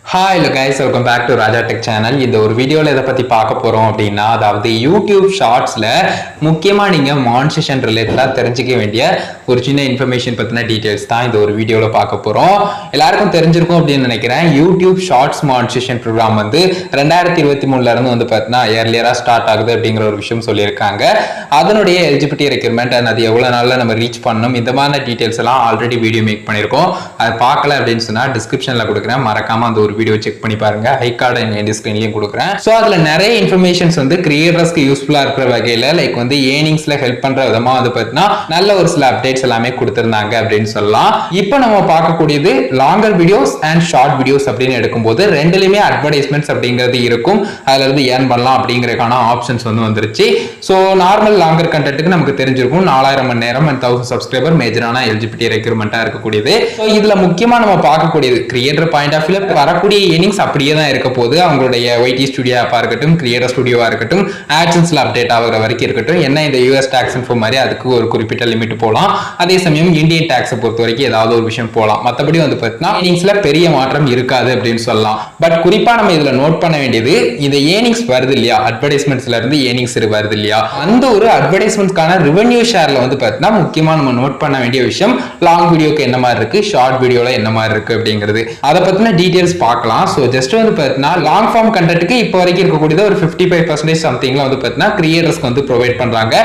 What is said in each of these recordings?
Hi hello guys, welcome back to Raja Tech channel. இந்த ஒரு வீடியோல எதை பத்தி பார்க்க போறோம் அப்படின்னா, அதாவது யூடியூப் ஷார்ட்ஸ்ல முக்கியமா நீங்க மானிட்டைசேஷன் ரிலேட்டடா தெரிஞ்சுக்க வேண்டிய ஒரு சின்ன இன்ஃபர்மேஷன் பத்தின டீடைல்ஸ் தான் இந்த ஒரு வீடியோல பார்க்க போறோம். எல்லாருக்கும் தெரிஞ்சிருக்கும் அப்படின்னு நினைக்கிறேன். யூடியூப் ஷார்ட்ஸ் மானிட்டைசேஷன் ப்ரோக்ராம் வந்து 2023ல இருந்து வந்து பார்த்தீங்கன்னா இயர்லியரா ஸ்டார்ட் ஆகுது அப்படிங்கிற ஒரு விஷயம் சொல்லியிருக்காங்க. அதனுடைய எலிஜிபிலிட்டி ரெக்யர்மெண்ட் அண்ட் அது எவ்வளவு நாள்ல நம்ம ரீச் பண்ணணும் இந்த மாதிரி டீடைல்ஸ் எல்லாம் ஆல்ரெடி வீடியோ மேக் பண்ணியிருக்கோம். அதை பார்க்கல அப்படின்னு சொன்னா டிஸ்கிரிப்ஷன்ல கொடுக்குறேன், மறக்காம அந்த ஒரு வீடியோ செக் பண்ணி பாருங்க. ஹை கார்டு எண்ட் ஸ்கிரீன்லயும் கொடுக்குறேன். சோ அதுல நிறைய இன்ஃபர்மேஷன்ஸ் வந்து கிரியேட்டர்ஸ்க்கு யூஸ்ஃபுல்லா இருக்கிற வகையில லைக் வந்து ஏர்னிங்ஸ்ல ஹெல்ப் பண்ற விதமா வந்து பார்த்தீங்கன்னா நல்ல ஒரு சில அப்டேட்ஸ் எல்லாமே கொடுத்திருந்தாங்க அப்படின்னு சொல்லலாம். இப்போ நம்ம பார்க்கக்கூடியது longer videos and short videos அப்படின்னு எடுக்கும்போது ரெண்டுலயுமே அட்வர்டைஸ்மெண்ட்ஸ் அப்படிங்கிறது இருக்கும். அதுல இருந்து ஏர்ன் பண்ணலாம் அப்படிங்கறதுக்கான ஆப்ஷன்ஸ் வந்து வந்துருச்சு. சோ நார்மல் லாங்கர் கண்டென்ட்க்கு நமக்கு தெரிஞ்சிருக்கும் 4000 மணி நேரம் அண்ட் 1000 சப்ஸ்கிரைபர் மேஜரான எலிஜிபிலிட்டி ரெக்யர்மெண்டா இருக்கக்கூடியது. சோ இதுல முக்கியமா நம்ம பார்க்கக்கூடியது கிரியேட்டர் பாயிண்ட் ஆஃப் வியூல வரக்கூடிய ஏர்னிங்ஸ் அப்படியே தான் இருக்க போகுது. அவங்களுடைய ஒய்டி ஸ்டுடியோ ஆப்பா இருக்கட்டும், கிரியேட்டர் ஸ்டுடியோவா இருக்கட்டும், ஆட்சன்ஸ்ல அப்டேட் ஆகிற வரைக்கும் இருக்கட்டும். என்ன இந்த யூஎஸ் டாக்ஸ் இன்ஃபோ மாதிரி அதுக்கு ஒரு குறிப்பிட்ட லிமிட் போகலாம். அதே சமயம் இந்தியன் டாக்ஸை பொறுத்த வரைக்கும் ஏதாவது ஒரு விஷயம் போகலாம். மற்றபடி வந்து பார்த்தீங்கன்னா ஏர்னிங்ஸ்ல பெரிய மாற்றம் இருக்காது அப்படின்னு சொல்லலாம். பட் குறிப்பா நம்ம இதுல நோட் பண்ண வேண்டியது, இந்த ஏர்னிங்ஸ் வருது இல்லையா, அட்வர்டைஸ்மெண்ட்ஸ்ல இருந்து ஏர்னிங்ஸ் வருது இல்லையா, அந்த ஒரு அட்வர்டைஸ்மெண்ட்ஸ்க்கான ரெவென்யூ ஷேர்ல வந்து பார்த்தீங்கன்னா முக்கியமா நம்ம நோட் பண்ண வேண்டிய விஷயம் லாங் வீடியோக்கு என்ன மாதிரி இருக்கு, ஷார்ட் வீடியோல என்ன மாதிரி இருக்கு அப்படிங்கிறது. அதை பத்தின டீடைல்ஸ் பார்க்கலாம். ஸோ ஜஸ்ட் வந்து பார்த்தீங்கன்னா லாங் ஃபார்ம் கண்டென்ட்க்கு இப்போ வரைக்கும் இருக்கக்கூடியது ஒரு 55% சம்திங்ல வந்து பார்த்தீங்கன்னா கிரியேட்டர்ஸ்க்கு வந்து ப்ரொவைட் பண்றாங்க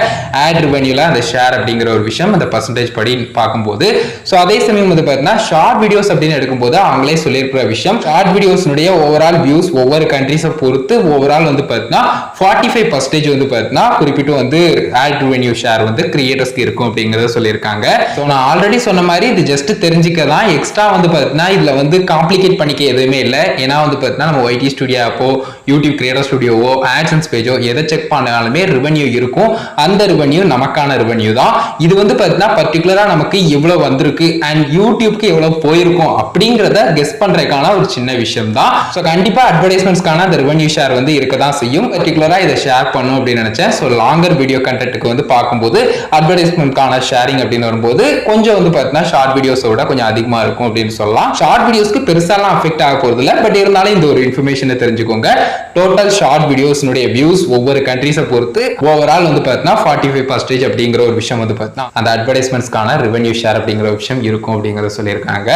ஆட் ரெவென்யூல அந்த ஷேர் அப்படிங்கிற ஒரு விஷயம் அந்த பர்சன்டேஜ் படி பார்க்கும்போது. ஸோ அதே சமயம் வந்து பார்த்தீங்கன்னா ஷார்ட் வீடியோஸ் அப்படின்னு எடுக்கும்போது அவங்களே சொல்லியிருக்கிற விஷயம், ஷார்ட் வீடியோஸ்னுடைய ஓவரால் வியூஸ் ஒவ்வொரு கண்ட்ரீஸை பொறுத்து ஓவரால் வந்து பார்த்தீங்கன்னா 45% வந்து பார்த்தீங்கன்னா குறிப்பிட்டு வந்து ஆட் ரெவென்யூ ஷேர் வந்து கிரியேட்டர்ஸ்க்கு இருக்கும் அப்படிங்கறத சொல்லியிருக்காங்க. ஸோ நான் ஆல்ரெடி சொன்ன மாதிரி இது ஜஸ்ட் தெரிஞ்சுக்க தான், எக்ஸ்ட்ரா வந்து பார்த்தீங்கன்னா இதுல வந்து காம்ப்ளிகேட் பண்ணிக்க எதுவுமே இல்லை. ஏன்னா வந்து பார்த்தீங்கன்னா நம்ம ஒய்டி ஸ்டுடியோ ஆப்போ, யூடியூப் கிரியேட்டர் ஸ்டுடியோவோ, ஆட்சன்ஸ் பேஜோ எதை செக் பண்ணாலுமே ரெவென்யூ இருக்கும். அந்த ரெவென்யூ நமக்கான ரெவென்யூ தான். இது வந்து பார்த்தீங்கன்னா பர்டிகுலரா நமக்கு எவ்வளவு வந்திருக்கு அண்ட் யூடியூப்க்கு எவ்வளவு போயிருக்கும் அப்படிங்கிறத கெஸ் பண்றதுக்கான ஒரு சின்ன விஷயம் தான். ஸோ கண்டிப்பா அட்வர்டைஸ்மெண்ட்ஸ்க்கான அந்த ரெவென்யூ ஷேர் வந்து இருக்க தான் செய்யும். பர்டிகுலரா இதை ஷேர் பண்ணும் அப்படின்னு நினைச்சேன். ஸோ லாங்கர் வீடியோ கண்டென்ட்க்கு வந்து பார்க்கும்போது அட்வர்டைஸ்மெண்ட்கான ஷேரிங் அப்படின்னு வரும்போது கொஞ்சம் வந்து பார்த்தீங்கன்னா ஷார்ட் வீடியோஸோட கொஞ்சம் அதிகமா இருக்கும் அப்படின்னு சொல்லலாம். ஷார்ட் வீடியோஸ்க்கு பெருசாலாம் அஃபெக்ட் ஆக போறது இல்லை. பட் இருந்தாலும் இந்த ஒரு இன்ஃபர்மேஷனை தெரிஞ்சுக்கோங்க. டோட்டல் ஷார்ட் வீடியோஸ்னுடைய வியூஸ் ஒவ்வொரு கண்ட்ரீஸை பொறுத்து ஓவரால் வந்து பார்த்தீங்கன்னா 45% அப்படிங்கிற ஒரு விஷயம் வந்து பார்த்தீங்கன்னா அந்த அட்வர்டைஸ்மெண்ட்ஸ்க்கான ரெவென்யூ ஷேர் அப்படிங்கிற விஷயம் இருக்கும் அப்படிங்கிறத சொல்லியிருக்காங்க.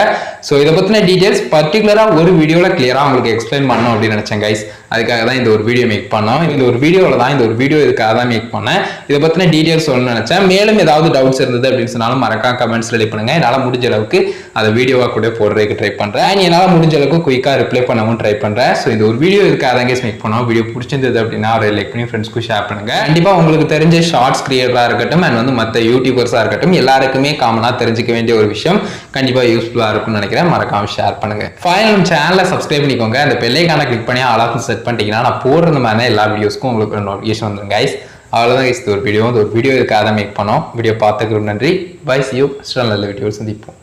ஸோ இதை பத்தின டீடைல்ஸ் பர்டிகுலரா ஒரு வீடியோல கிளியரா உங்களுக்கு எக்ஸ்பிளைன் பண்ணணும் அப்படின்னு நினைச்சேன் கைஸ். அதுக்காக தான் இந்த ஒரு வீடியோ மேக் பண்ணோம். இந்த ஒரு வீடியோல தான் இந்த ஒரு வீடியோ இதுக்காக தான் மேக் பண்ணேன். இதை பத்தின டீடைல்ஸ் சொல்லணும்னு நினைச்சேன். மேலும் ஏதாவது டவுட்ஸ் இருந்தது அப்படின்னு சொன்னாலும் மறக்காம கமெண்ட்ஸ் ரெடி பண்ணுங்க. என்னால் முடிஞ்ச அளவுக்கு அதை வீடியோவா கூட போடுறதுக்கு ட்ரை பண்றேன். அண்ட் என்னால் முடிஞ்ச அளவுக்கு குயிக்கா ரிப்ளை பண்ணவும் ட்ரை பண்றேன். ஸோ இந்த ஒரு வீடியோ இதுக்காக தான் கேஸ் மேக் பண்ணோம். வீடியோ பிடிச்சிருந்தது அப்படின்னா ஒரு லைக் பண்ணி ஃப்ரெண்ட்ஸ்க்கு ஷேர் பண்ணுங்க. கண்டிப்பா உங்களுக்கு தெரிஞ்ச ஷார்ட்ஸ் கிரியேட்டரா இருக்கட்டும் அண்ட் வந்து மற்ற யூடியூபர்ஸா இருக்கட்டும் எல்லாருக்குமே காமனா தெரிஞ்சுக்க வேண்டிய ஒரு விஷயம் கண்டிப்பா யூஸ்ஃபுல்லா இருக்கும்னு நினைக்கிறேன். மறக்காம ஷேர் பண்ணுங்க. ஃபைனல் சேனலை சப்ஸ்கிரைப் பண்ணிக்கோங்க. அந்த பெல் ஐகானை கிளிக் பண்ணி ஆல் ஆப்ஷன் செட் பண்ணிட்டீங்கன்னா நான் போடுற மாதிரி எல்லா வீடியோஸ்க்கும் உங்களுக்கு நோட்டிஃபிகேஷன் வந்துடும் கைஸ். அவ்வளோதான் கைஸ். ஒரு வீடியோ இதுக்காக தான் மேக் பண்ணோம். வீடியோ பார்த்துக்கிறோம். நன்றி. பை. C you. நல்ல வீடியோ சந்திப்போம்.